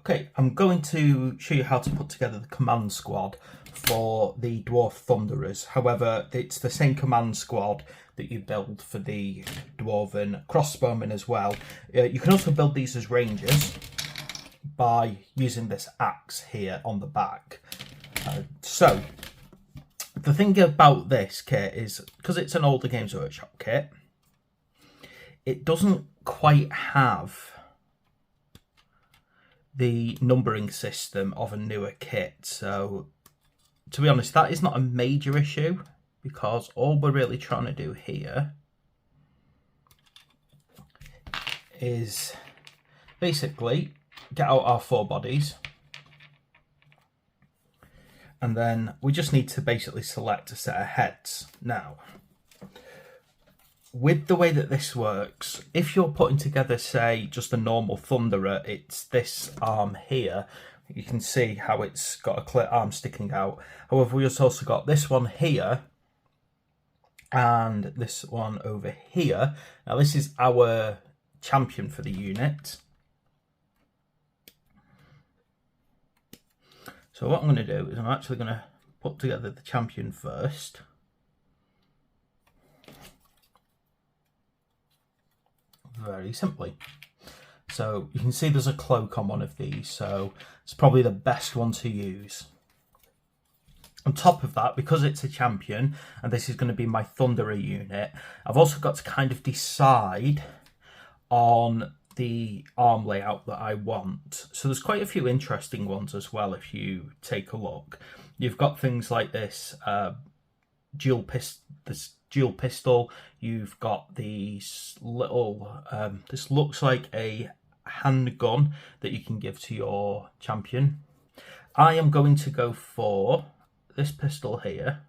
Okay, I'm going to show you how to put together the command squad for the Dwarf Thunderers. However, it's the same command squad that you build for the Dwarven crossbowmen as well. You can also build these as rangers by using this axe here on the back. So, the thing about this kit is, because it's an older Games Workshop kit, it doesn't quite have the numbering system of a newer kit. So, to be honest, that is not a major issue, because all we're really trying to do here is basically get out our 4 bodies, and then we just need to basically select a set of heads. Now, with the way that this works, if you're putting together, say, just a normal Thunderer, it's this arm here. You can see how it's got a clear arm sticking out. However, we've also got this one here and this one over here. Now, this is our champion for the unit. So what I'm going to do is I'm actually going to put together the champion first. Very simply. So you can see there's a cloak on one of these, so it's probably the best one to use. On top of that, because it's a champion and this is going to be my Thunderer unit, I've also got to kind of decide on the arm layout that I want. So there's quite a few interesting ones as well if you take a look. You've got things like this dual pistol. You've got these little, this looks like a handgun that you can give to your champion. I am going to go for this pistol here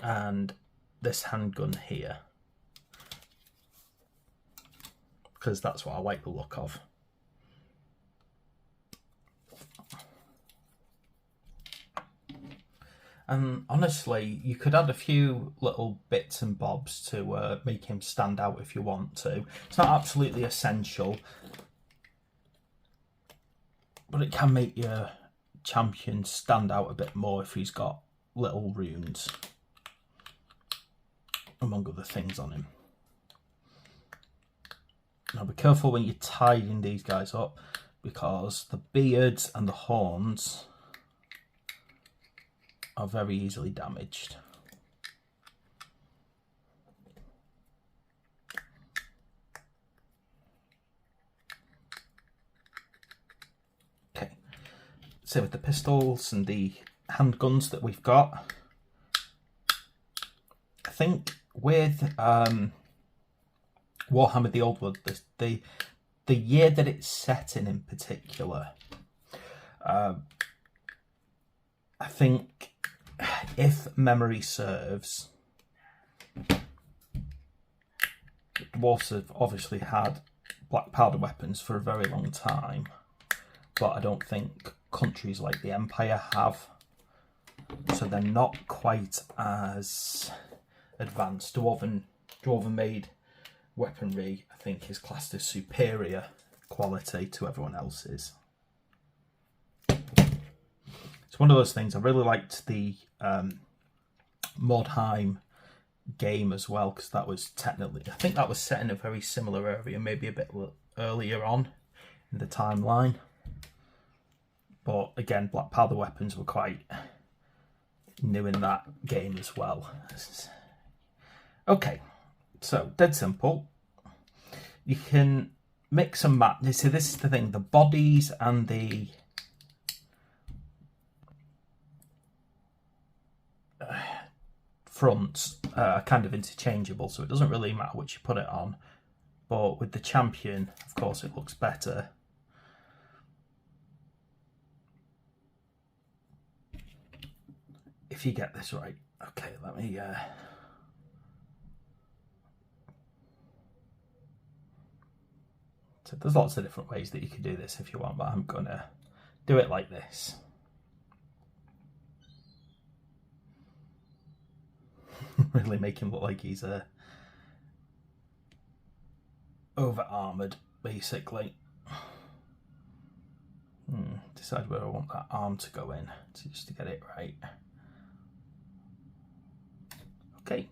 and this handgun here, because that's what I like the look of. And honestly, you could add a few little bits and bobs to make him stand out if you want to. It's not absolutely essential, but it can make your champion stand out a bit more if he's got little runes, among other things, on him. Now be careful when you're tidying these guys up, because the beards and the horns are very easily damaged. Okay, so with the pistols and the handguns that we've got, I think with Warhammer the Old World, the year that it's set in particular, I think, if memory serves, Dwarfs have obviously had black powder weapons for a very long time, but I don't think countries like the Empire have, so they're not quite as advanced. Dwarven made weaponry, I think, is classed as superior quality to everyone else's. It's one of those things. I really liked the Mordheim game as well, because that was technically, I think that was set in a very similar area, maybe a bit earlier on in the timeline. But again, black powder weapons were quite new in that game as well. Okay, so dead simple. You can mix and match. See, this is the thing, the bodies and the fronts are kind of interchangeable, so it doesn't really matter which you put it on. But with the champion, of course, it looks better. If you get this right. Okay, let me so there's lots of different ways that you can do this if you want, but I'm gonna do it like this. Really make him look like he's over armoured, basically. Decide where I want that arm to go in, just to get it right. Okay.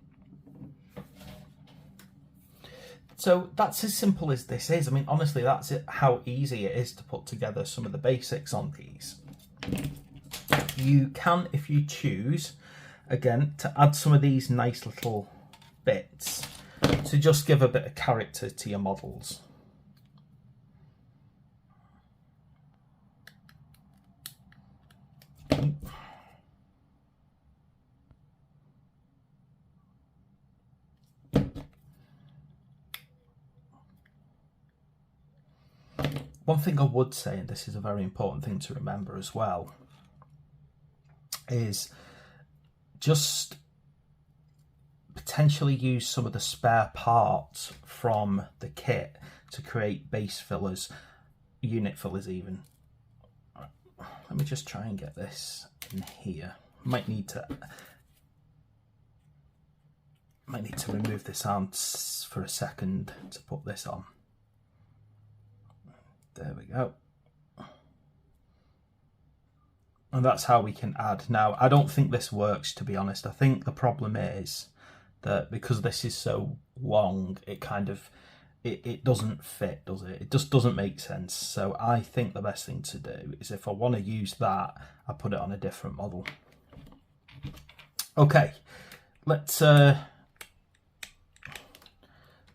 So that's as simple as this is. I mean, honestly, that's it, how easy it is to put together some of the basics on these. You can, if you choose, again, to add some of these nice little bits to just give a bit of character to your models. One thing I would say, and this is a very important thing to remember as well, is just potentially use some of the spare parts from the kit to create base fillers, unit fillers even. Let me just try and get this in here. Might need to remove this arm for a second to put this on. There we go. And that's how we can add. Now, I don't think this works, to be honest. I think the problem is that because this is so long, it kind of, it doesn't fit, does it? It just doesn't make sense. So I think the best thing to do is, if I want to use that, I put it on a different model. Okay, let's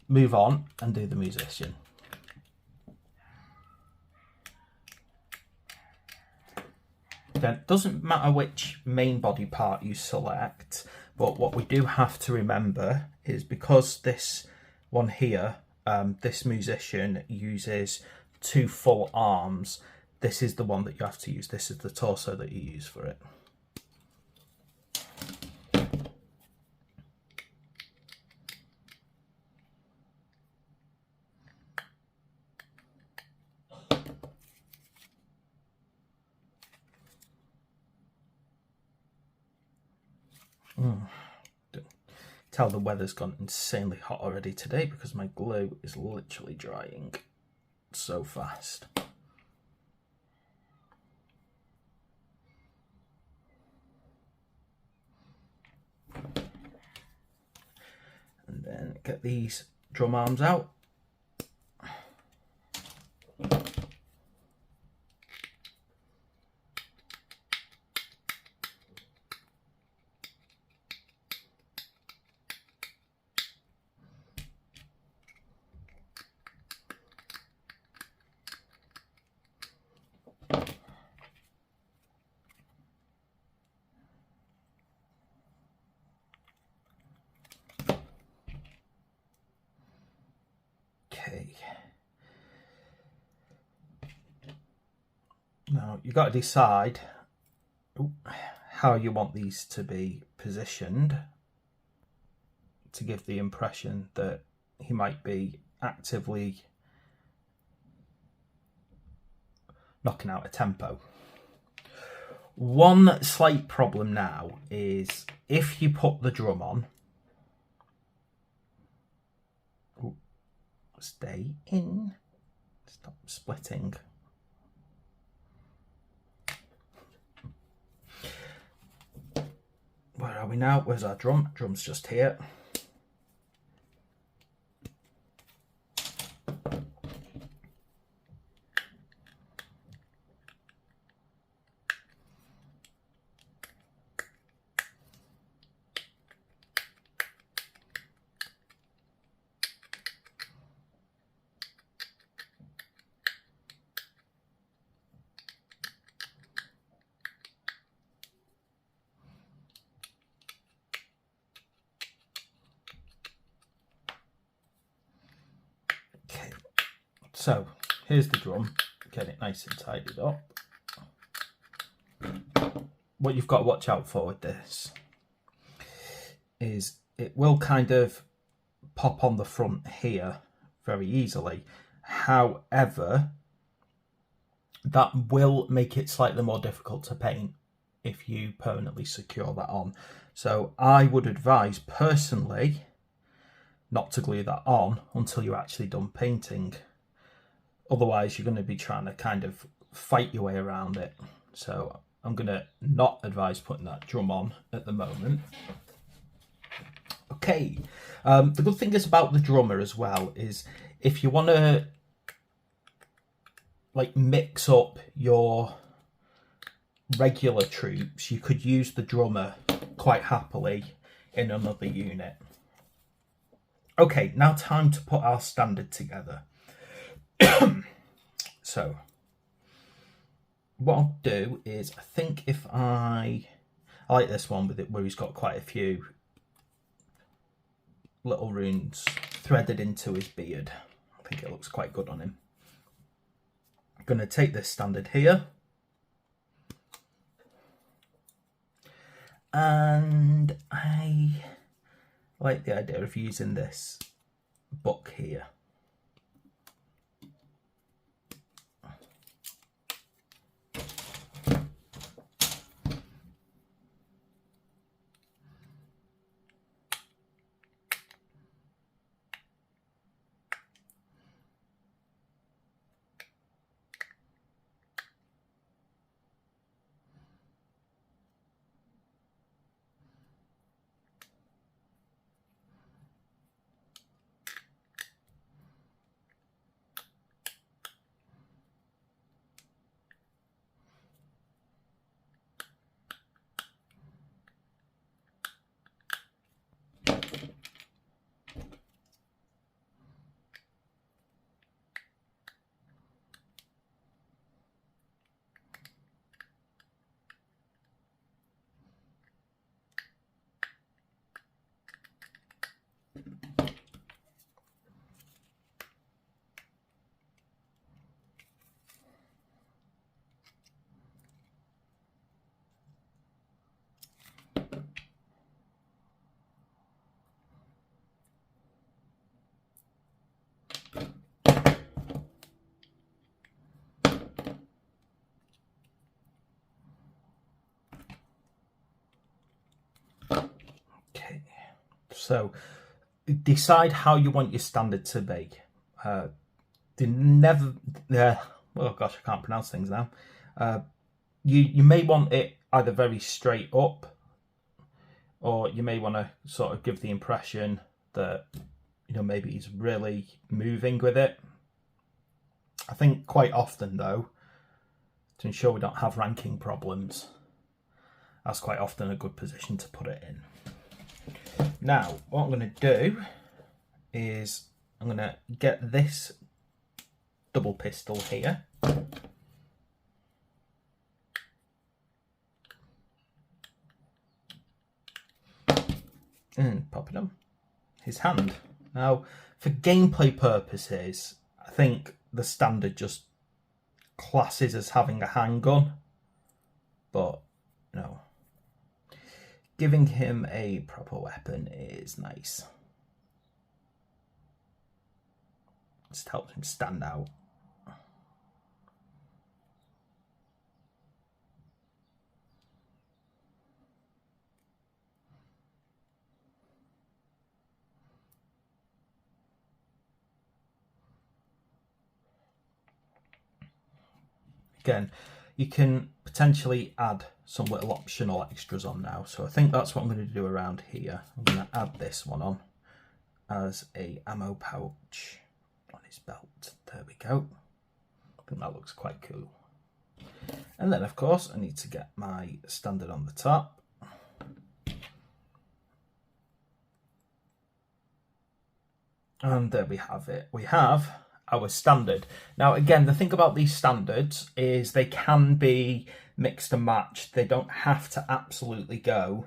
move on and do the musician. Again, it doesn't matter which main body part you select, but what we do have to remember is, because this one here, this musician uses 2 full arms, this is the one that you have to use. This is the torso that you use for it. Tell the weather's gone insanely hot already today because my glue is literally drying so fast. And then get these drum arms out. Now you've got to decide how you want these to be positioned to give the impression that he might be actively knocking out a tempo. One slight problem now is if you put the drum on, stay in, stop splitting. Where are we now? Where's our drum? Drum's just here. So here's the drum, get it nice and tidied up. What you've got to watch out for with this is it will kind of pop on the front here very easily. However, that will make it slightly more difficult to paint if you permanently secure that on. So I would advise personally not to glue that on until you're actually done painting. Otherwise, you're going to be trying to kind of fight your way around it. So I'm going to not advise putting that drum on at the moment. Okay, the good thing is about the drummer as well is if you want to like mix up your regular troops, you could use the drummer quite happily in another unit. Okay, now time to put our standard together. So what I'll do is, I think if I like this one with it where he's got quite a few little runes threaded into his beard. I think it looks quite good on him. I'm going to take this standard here. And I like the idea of using this book here. Okay, so decide how you want your standard to be. Oh gosh, I can't pronounce things now. You may want it either very straight up, or you may want to sort of give the impression that, you know, maybe he's really moving with it. I think quite often though, to ensure we don't have ranking problems, that's quite often a good position to put it in. Now, what I'm going to do is I'm going to get this double pistol here. And pop it on his hand. Now, for gameplay purposes, I think the standard just classes as having a handgun, but you know, giving him a proper weapon is nice. Just helps him stand out. Again, you can potentially add some little optional extras on now. So I think that's what I'm going to do around here. I'm going to add this one on as a ammo pouch on his belt. There we go. I think that looks quite cool. And then of course I need to get my standard on the top. And there we have it. We have our standard. Now again, the thing about these standards is they can be mixed and matched. They don't have to absolutely go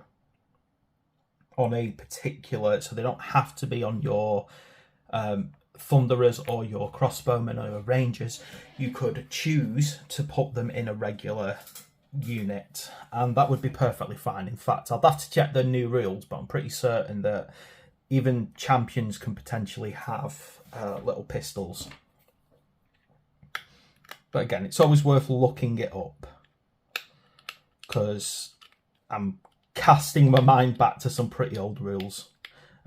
on a particular, so they don't have to be on your thunderers or your crossbowmen or your rangers. You could choose to put them in a regular unit and that would be perfectly fine. In fact, I'll have to check the new rules, but I'm pretty certain that even champions can potentially have little pistols. But again, it's always worth looking it up because I'm casting my mind back to some pretty old rules.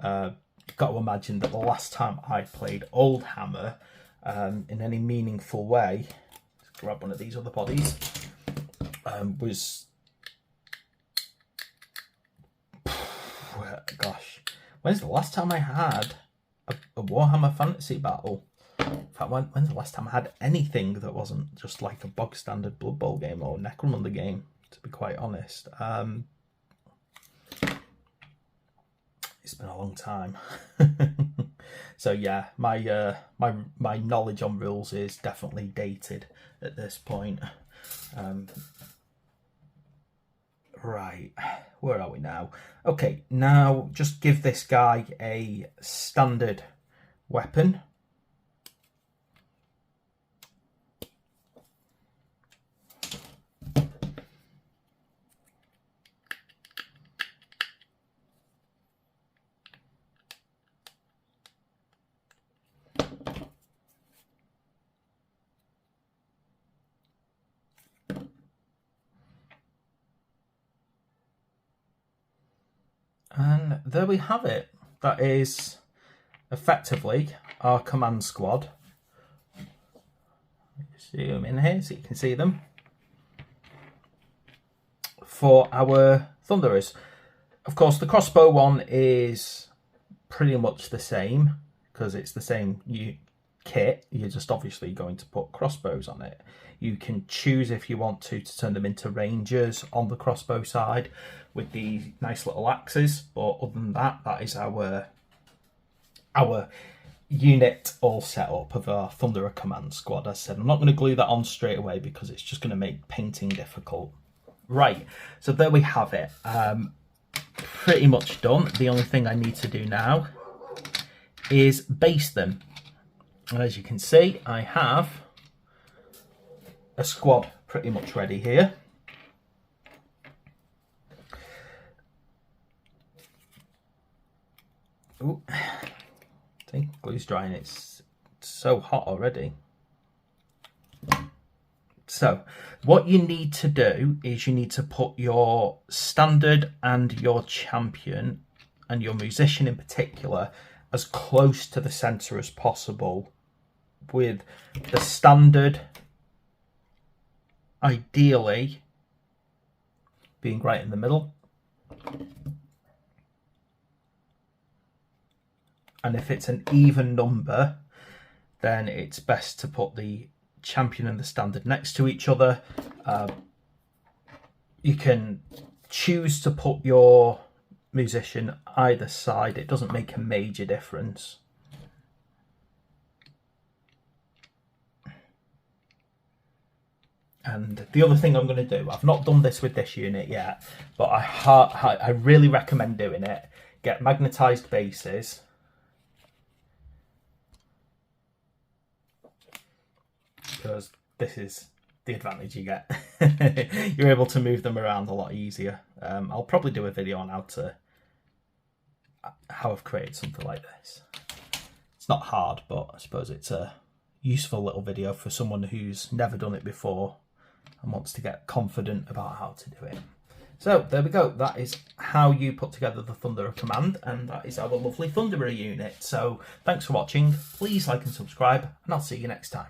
Got to imagine that the last time I played Old Hammer in any meaningful way, grab one of these other bodies. Was gosh, when's the last time I had a Warhammer Fantasy battle? In fact, when's the last time I had anything that wasn't just like a bog standard Blood Bowl game or Necromunda game, to be quite honest? It's been a long time. So yeah, my knowledge on rules is definitely dated at this point. Right, where are we now? Okay, now just give this guy a standard weapon. And there we have it. That is effectively our command squad. Zoom in here so you can see them. For our Thunderers. Of course, the crossbow one is pretty much the same because it's the same kit. You're just obviously going to put crossbows on it. You can choose if you want to turn them into rangers on the crossbow side with these nice little axes, but other than that, that is our unit all set up of our Thunderer command squad. As I said, I'm not going to glue that on straight away because it's just going to make painting difficult. Right, so there we have it. Pretty much done. The only thing I need to do now is base them. And as you can see, I have a squad pretty much ready here. Ooh. See, glue's drying. It's so hot already. So what you need to do is you need to put your standard and your champion and your musician in particular as close to the center as possible, with the standard ideally being right in the middle. And if it's an even number, then it's best to put the champion and the standard next to each other. You can choose to put your musician either side. It doesn't make a major difference. And the other thing I'm going to do, I've not done this with this unit yet, but I really recommend doing it. Get magnetized bases. Because this is the advantage you get. You're able to move them around a lot easier. I'll probably do a video on how I've created something like this. It's not hard, but I suppose it's a useful little video for someone who's never done it before and wants to get confident about how to do it. So there we go. That is how you put together the Thunderer command, and that is our lovely Thunderer unit. So thanks for watching. Please like and subscribe, and I'll see you next time.